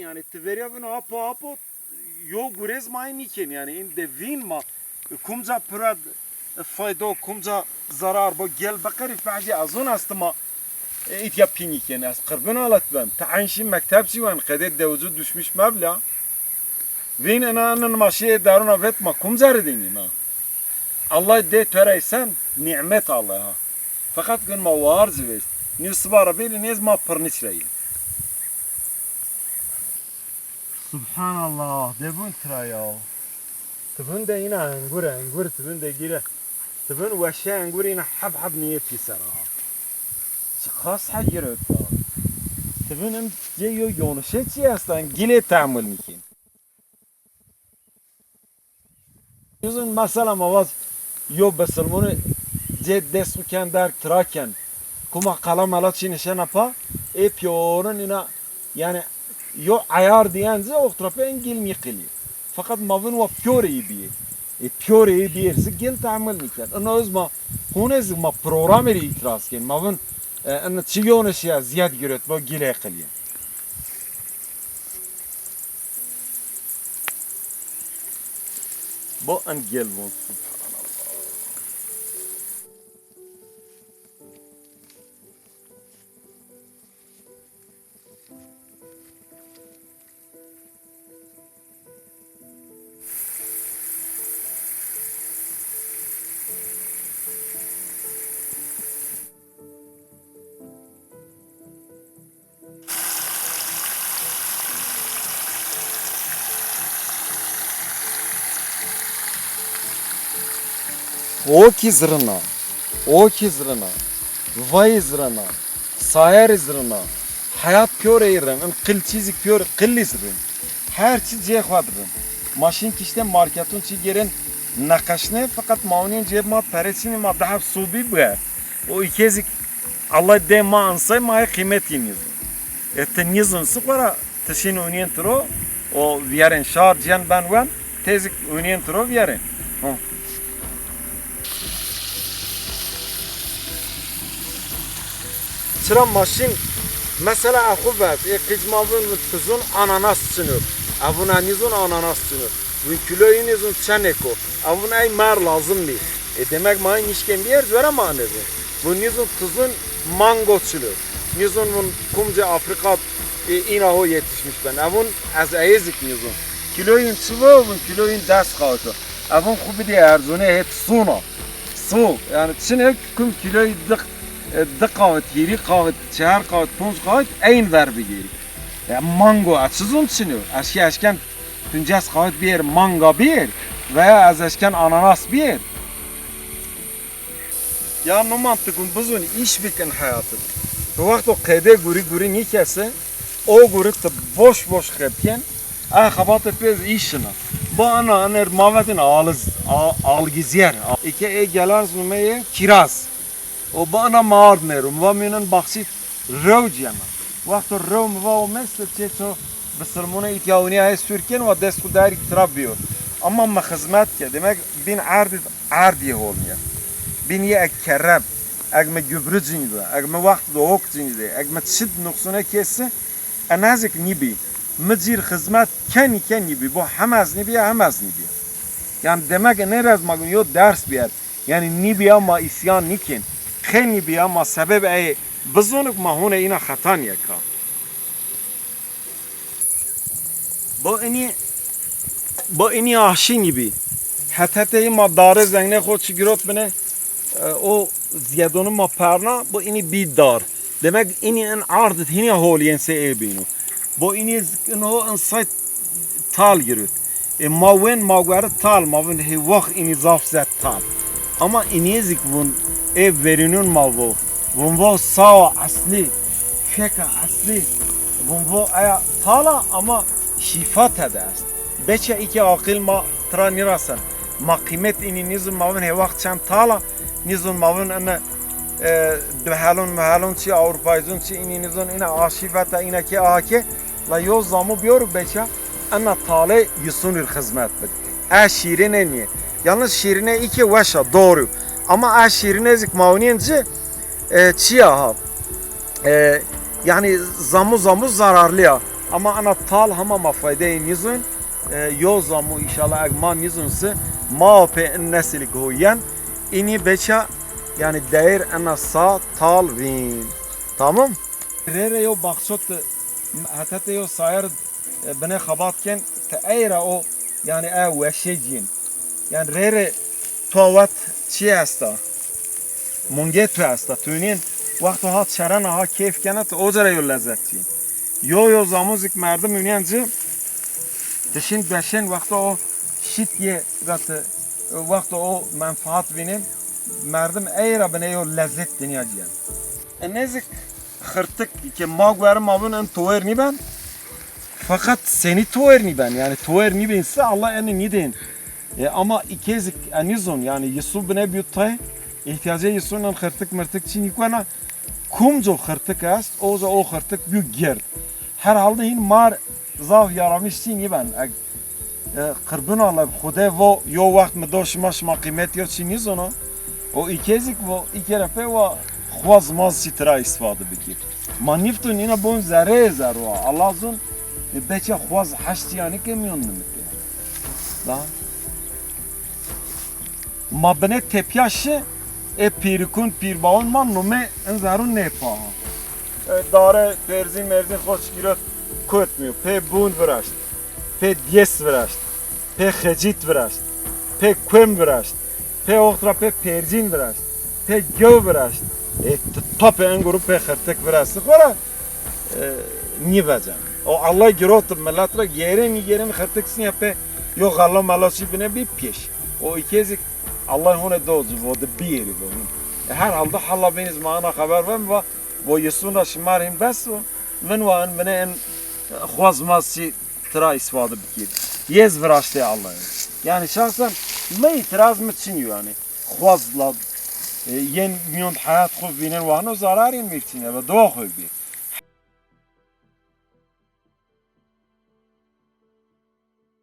yani tiveriya vin apo yo gurez ma niken yani in de vin ma kumza pırad fayda kumza zarar bu gel bakari faci azun astıma it yapayım iken az kırbın alat ben taanşi mektepsi wan kadet devzu düşmüş mebla vin ananın maşiye daruna vetma kumza redini ma Allah de töreysen nimet Allah'a fakat gün ma var zivez ni sıbara beli nez ma pırniçreyi Subhanallah debun traya tebun de yine angur tebun de gire tebun veşe angur yine hab niyet yisara خاص حجر ötüyor. Tebun diyor yonuşetçi aslan gile tahammül mikin. Yüzün mesela mavaz yo beselmonu dest uken der traken kuma kalam alat çinişen apa epyorun ina yani yo ayar diyenze o trape engil mikili. Fakat mavun ve pure iyi pure iyi gel tahammül mikin. Ana özma hunez ma programeri itiraz ken mavun أن تشيون أشياء زيادة جرت بقيلة قليل. بو أنجيل مو سبحان الله. O ki zırına, vay zırına, sayar zırına, hayat pyor eğren, kıl çizik pyor, kılli zırın. Her çiz cehvadırın. Maşin kişiden marketun çi gerin nakaşne fakat maunin cebma peresini ma daha subi bu. O ikezik Allah de ma ansay ma kıymet yinizin. Ette nizin sıklara teşin uniyen tro o viyaren şar cihan ben ven tezik uniyen tro viyaren. Sıra maşin mesela akuvvet kızmavın tuzun ananas sınır. Avuna nizun ananas sınır. Vin kiloyu nizun çaneko. Avuna ay mar lazım mi? Demek mayın işken bir yer zora mı anezin? Bu nizun tuzun mango sınır. Nizun vun kumca Afrika inaho yetişmiş ben. Avun az ezik nizun. Kiloyun sıvı vun kiloyun ders kağıtı. Avun kubi diye erzune hep suna. Su yani çin hep kum kiloyu dık دقاوت يري قاوت شهر قاوت بونز قاوت أين ذر بيجري مانجو أتشزون شنو أشكان تنجس قاوت بير مانجا بير veya az eşken ananas bir ya no mantıkın buzun iş bikin hayatı bu vakit o kede guri ni kese o guri te boş kepken kabatı pez işine bu ana mavetin algizyer iki gelar zumeye kiraz o bana mağard merum ve minin baksit rövciyana. Vakti rövm ve o mesle çeço bısırmuna ityavuniya Türkiye'nin ve desku dair iktirabiyor. Ama ma hizmet ke demek bin ardi olmuyor. Bin ye ek kerab, ek me gübrü cinide, ek me vakti de ok cinide, ek me çid nuksuna kesse enazik nibi. Mecir hizmet ken nibi. Bu hamaz nibi. Yani demek ne razmagın yo ders bir yani nibi ama isyan niken. خیلی بیا ما سبب ای بزنگ ما هون اینا خطانیه که با اینی آشینی بی حتی ما داره زنگنه خود چگیرات بنه او زیادونه ما پرنا با اینی بید دار demek اینی ان عرضت هنی هولین سه ای بینو با اینی انه انسایت تال گرود ما وین ما گوره تال ما وین هی وقت اینی زاف زد تال ama iniyzik bun ev verinin mavu bun bu sağ asli şeka asli bun bu aya tala ama şifat edest beçe iki akıl ma tranirasan ma kıymet ini nizun mavun he vakt çan tala nizun mavun ana dhalun çi Avrupa'yızun çi ini nizun ina aşifata ina ki ahake la yoz zamu biyor beçe ana tale yusunur hizmet bid şirine niye yalnız şirine iki veşa doğru ama şirine zik mavuniyince çiya ha yani zamu zararlı ya ama ana tal hama ma fayde nizun yozamu inşallah agman nizunse ma pe nesil goyen ini beça yani değer ana sa tal vin tamam rere yo baksot hatta yo sayar bana khabatken teayra o yani weşejin yani rere توات چی هستا؟ منگه تو هستا تونین وقت ها چرن ها کیف کنه تو اوزره یو لذت چین یو زاموزک مردم میونین چه تشین بشین وقت او شیت یه وقت او منفعت بینین مردم ایره بنه یو لذت دنیا جیان نزک خرتک که ما گوارم مابون ان تویر نیبن fakat seni تویر نیبن yani تویر نیبینse Allah eni nidin ama ikezik anizon yani Yusuf bine büyüttü ihtiyacı Yusuf'un khırtık mırtık çin yukana kumco khırtık است o khırtık büyük gerd her halde hin mar zav yaramış çin yiben kırbın Allah Xude vo yo vakt mı doşmaş ma kıymet yo çin yizonu o ikezik vo ikerepe ve xwaz maz sitra istifade bikir maniftun ina bon zare zarwa Allah zun beçe xwaz haşt yani kemiyon nimte da ما بنه تپیاشه پیرکون پیرباون ما نومه انزارون نپا داره برزین مرزین خوش گیرد کت میو پی بون برشت پی دیس برشت پی خجیت برشت پی کوم برشت پی اخترا پی پرزین برشت پی گو برشت تا پی انگرو پی خرتک برشت خورا نی بجم او الله گروت ملت را گیرن خرتک سنیا پی یو غلا ملاسی بنه بی پیش o ikezik Allah hone dozu vo de biri vo her halde halla beniz mana haber var ve vo Yusuf'un şimarin bes vo men van mene en xwazmasi tra istifade bikir yez vraşte Allah yani şahsen me itiraz mı çin yani xwazla yen milyon hayat xov binen ve no zararin mirçine ve doğa xoy bir